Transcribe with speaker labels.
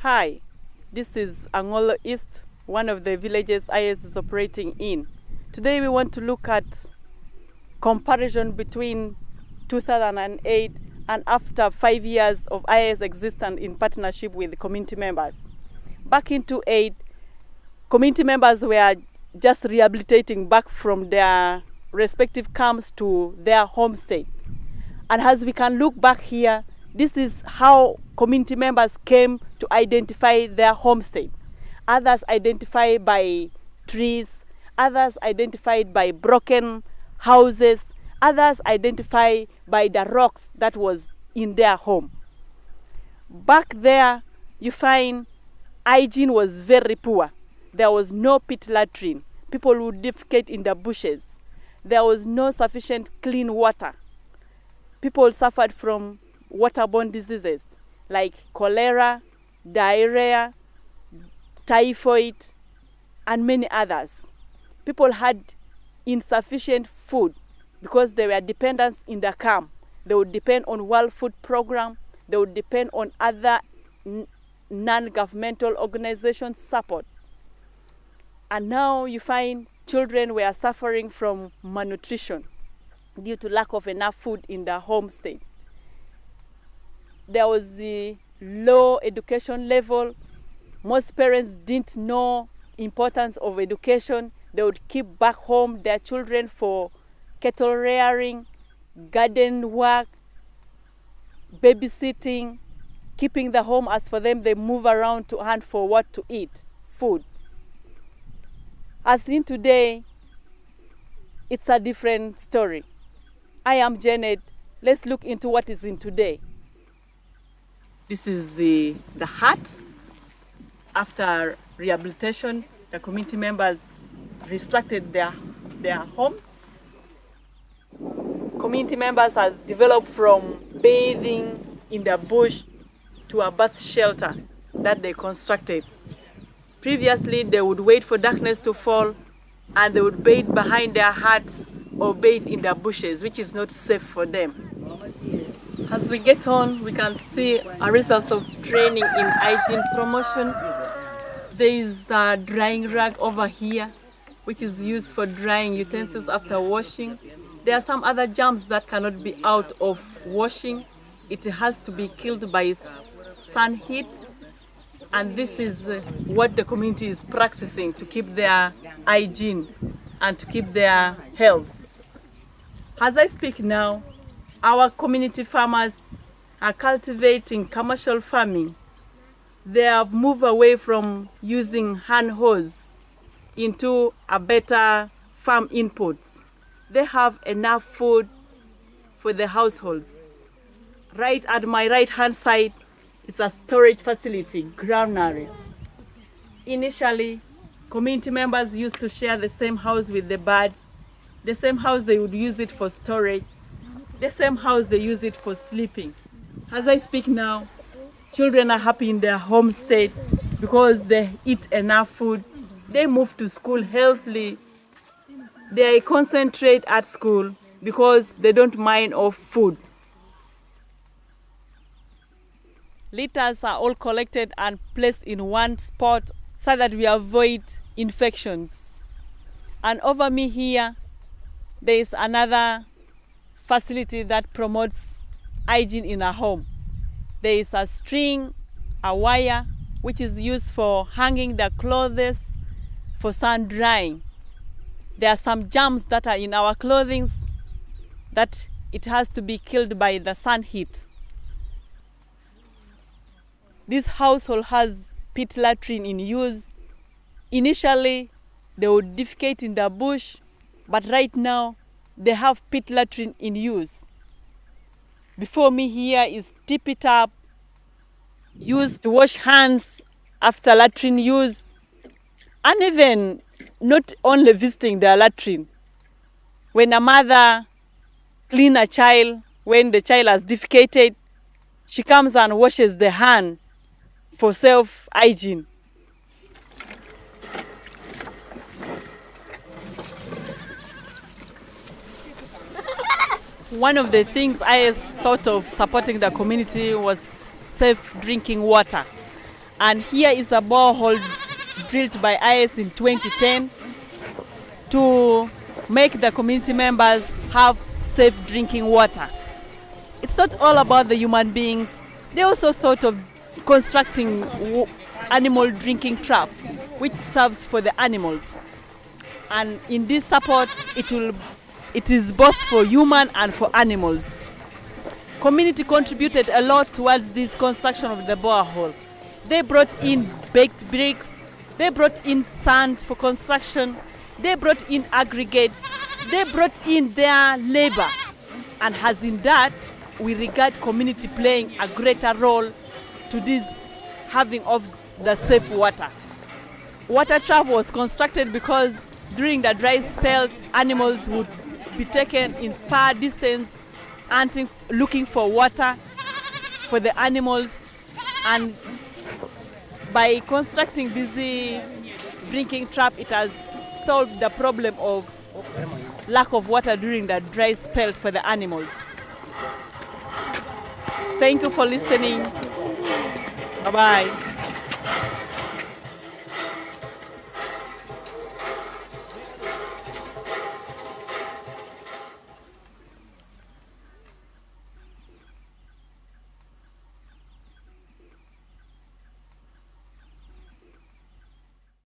Speaker 1: Hi, this is Angolo East, one of the villages IS is operating in. Today we want to look at comparison between 2008 and after 5 years of IS existence in partnership with community members. Back in 2008, community members were just rehabilitating back from their respective camps to their home state. And as we can look back here, this is how community members came to identify their home state. Others identified by trees, others identified by broken houses, others identified by the rocks that was in their home. Back there, you find hygiene was very poor. There was no pit latrine. People would defecate in the bushes. There was no sufficient clean water. People suffered from waterborne diseases like cholera, diarrhea, typhoid, and many others. People had insufficient food because they were dependent in the camp. They would depend on World Food Program. They would depend on other non-governmental organizations' support. And now you find children were suffering from malnutrition due to lack of enough food in their home state. There was the low education level. Most parents didn't know importance of education. They would keep back home their children for cattle rearing, garden work, babysitting, keeping the home as for them. They move around to hunt for what to eat, food. As in today, it's a different story. I am Janet. Let's look into what is in today. This is the hut. After rehabilitation, the community members restructured their homes. Community members have developed from bathing in the bush to a bath shelter that they constructed. Previously, they would wait for darkness to fall and they would bathe behind their huts or bathe in the bushes, which is not safe for them. As we get on, we can see a result of training in hygiene promotion. There is a drying rag over here, which is used for drying utensils after washing. There are some other germs that cannot be out of washing. It has to be killed by sun heat. And this is what the community is practicing to keep their hygiene and to keep their health. As I speak now, our community farmers are cultivating commercial farming. They have moved away from using hand hose into a better farm inputs. They have enough food for the households. Right at my right hand side, it's a storage facility, granary. Initially, community members used to share the same house with the birds. The same house they would use it for storage. The same house they use it for sleeping. As I speak now, children are happy in their home state because they eat enough food. They move to school healthily. They concentrate at school because they don't mind of food. Litters are all collected and placed in one spot so that we avoid infections. And over me here, there is another facility that promotes hygiene in a home. There is a string, a wire, which is used for hanging the clothes for sun drying. There are some germs that are in our clothing that it has to be killed by the sun heat. This household has pit latrine in use. Initially, they would defecate in the bush, but right now, they have pit latrine in use. Before me here is Tip It Up, used to wash hands after latrine use, and even not only visiting the latrine. When a mother cleans a child, when the child has defecated, she comes and washes the hand for self-hygiene. One of the things I thought of supporting the community was safe drinking water. And here is a borehole drilled by IS in 2010 to make the community members have safe drinking water. It's not all about the human beings. They also thought of constructing animal drinking trap, which serves for the animals. And in this support, it is both for human and for animals. Community contributed a lot towards this construction of the borehole. They brought in baked bricks, they brought in sand for construction, they brought in aggregates, they brought in their labor. And as in that, we regard community playing a greater role to this having of the safe water. Water trap was constructed because during the dry spell, animals would be taken in far distance, hunting, looking for water for the animals. And by constructing this drinking trap, it has solved the problem of lack of water during the dry spell for the animals. Thank you for listening. Bye-bye.